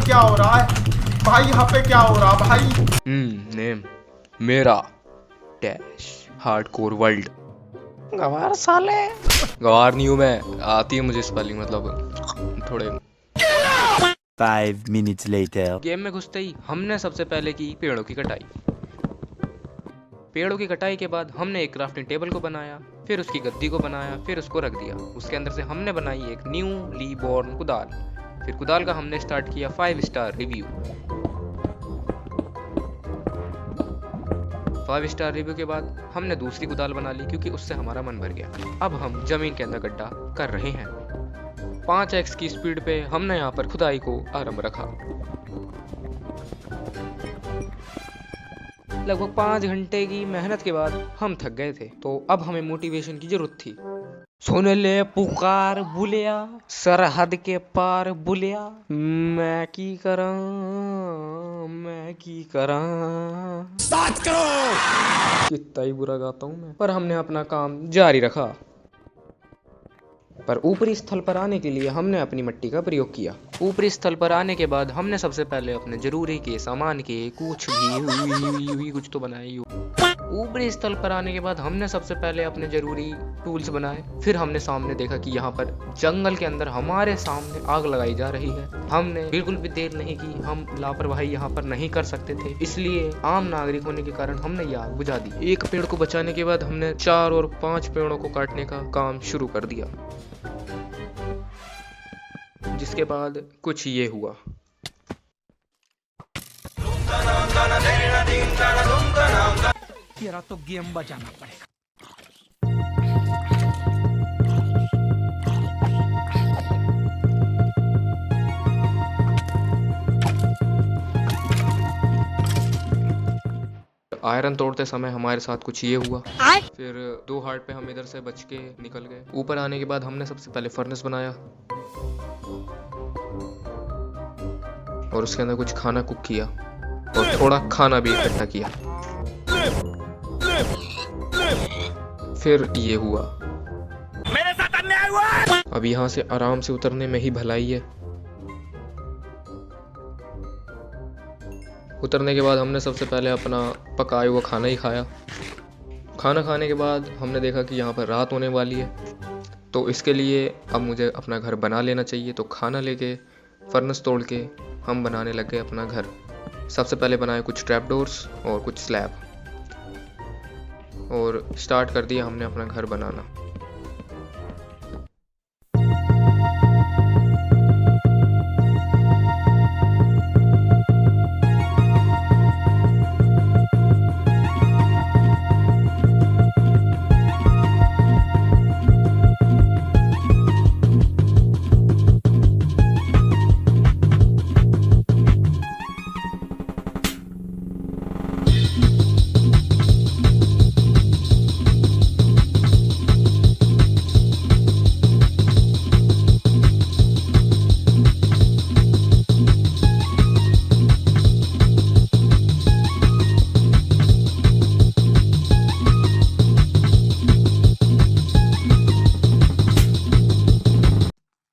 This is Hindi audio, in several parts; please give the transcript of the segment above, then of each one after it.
क्या हो रहा है भाई? यहाँ पे क्या हो रहा भाई? नेम मेरा डैश हार्डकोर वर्ल्ड। गवार साले। गवार नहीं हूँ मैं, आती है मुझे स्पेलिंग, मतलब थोड़े। 5 minutes later. गेम में घुसते ही हमने सबसे पहले की पेड़ों की कटाई। पेड़ों की कटाई के बाद हमने एक क्राफ्टिंग टेबल को बनाया, फिर उसकी गद्दी को बनाया, फिर उसको रख दिया। उसके अंदर से हमने बनाई एक न्यूली बॉर्न कुदाल। फिर कुदाल का हमने स्टार्ट किया 5 स्टार रिव्यू। 5 स्टार रिव्यू के बाद हमने दूसरी कुदाल बना ली क्योंकि उससे हमारा मन भर गया। अब हम जमीन के अंदर गड्ढा कर रहे हैं। 5x की स्पीड पे हमने यहाँ पर खुदाई को आरंभ रखा। लगभग 5 घंटे की मेहनत के बाद हम थक गए थे, तो अब हमें मोटिवेशन की जरूरत थी। सुन ले पुकार बुलिया, सरहद के पार बुलिया, मैं की करा स्टार्ट करो। कितना ही बुरा गाता हूँ मैं, पर हमने अपना काम जारी रखा। पर ऊपरी स्थल पर आने के लिए हमने अपनी मिट्टी का प्रयोग किया। ऊपरी स्थल पर आने के बाद हमने सबसे पहले अपने जरूरी के सामान के कुछ भी कुछ तो बनाए ही। ऊपरी स्थल पर आने के बाद हमने सबसे पहले अपने जरूरी टूल्स बनाए। फिर हमने सामने देखा कि यहाँ पर जंगल के अंदर हमारे सामने आग लगाई जा रही है। हमने बिल्कुल भी देर नहीं की, हम लापरवाही यहाँ पर नहीं कर सकते थे, इसलिए आम नागरिक होने के कारण हमने ये आग बुझा दी। एक पेड़ को बचाने के बाद हमने 4 और 5 पेड़ों को काटने का काम शुरू कर दिया, जिसके बाद कुछ ये हुआ। तेरा तो गेम बचाना पड़ेगा। आयरन तोड़ते समय हमारे साथ कुछ ये हुआ। फिर 2 हार्ट पे हम इधर से बच के निकल गए। ऊपर आने के बाद हमने सबसे पहले फर्नेस बनाया और उसके अंदर कुछ खाना कुक किया और थोड़ा खाना भी इकट्ठा किया। फिर ये हुआ। मेरे साथ अन्याय हुआ। अब यहाँ से आराम से उतरने में ही भलाई है। उतरने के बाद हमने सबसे पहले अपना पकाया हुआ खाना ही खाया। खाना खाने के बाद हमने देखा कि यहाँ पर रात होने वाली है, तो इसके लिए अब मुझे अपना घर बना लेना चाहिए। तो खाना लेके फर्नेस तोड़ के हम बनाने लग गए अपना घर। सबसे पहले बनाए कुछ ट्रैप डोर्स और कुछ स्लैब और स्टार्ट कर दिया हमने अपना घर बनाना।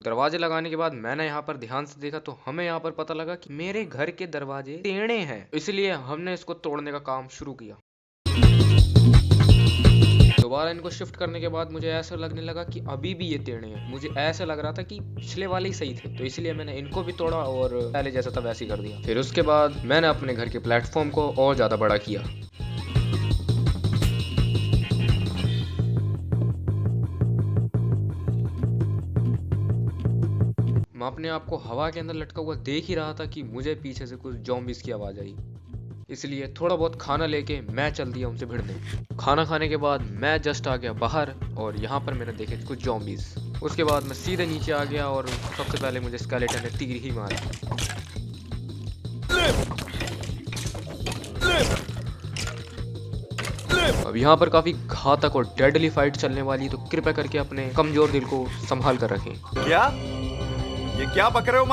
दरवाजे लगाने के बाद मैंने यहाँ पर ध्यान से देखा तो हमें यहाँ पर पता लगा कि मेरे घर के दरवाजे टेढ़े हैं, इसलिए हमने इसको तोड़ने का काम शुरू किया। दोबारा इनको शिफ्ट करने के बाद मुझे ऐसा लगने लगा कि अभी भी ये टेढ़े हैं। मुझे ऐसा लग रहा था कि पिछले वाले ही सही थे, तो इसलिए मैंने इनको भी तोड़ा और पहले जैसा था वैसे ही कर दिया। फिर उसके बाद मैंने अपने घर के प्लेटफॉर्म को और ज्यादा बड़ा किया। मैं अपने आप को हवा के अंदर लटका हुआ देख ही रहा था कि मुझे पीछे से कुछ ज़ॉम्बीज़ की आवाज़ आई, इसलिए थोड़ा बहुत खाना लेके मैं चल दिया उनसे भिड़ने। खाना खाने के बाद मैं जस्ट आ गया बाहर और यहाँ पर मैंने देखे कुछ ज़ॉम्बीज़। उसके बाद मैं सीधे नीचे आ गया और सबसे पहले मुझे स्केलेटन ने तीर ही मारा। अब यहाँ पर काफी घातक और डेडली फाइट चलने वाली, तो कृपया करके अपने कमजोर दिल को संभाल कर रखें। क्या ये क्या बक रहे हो?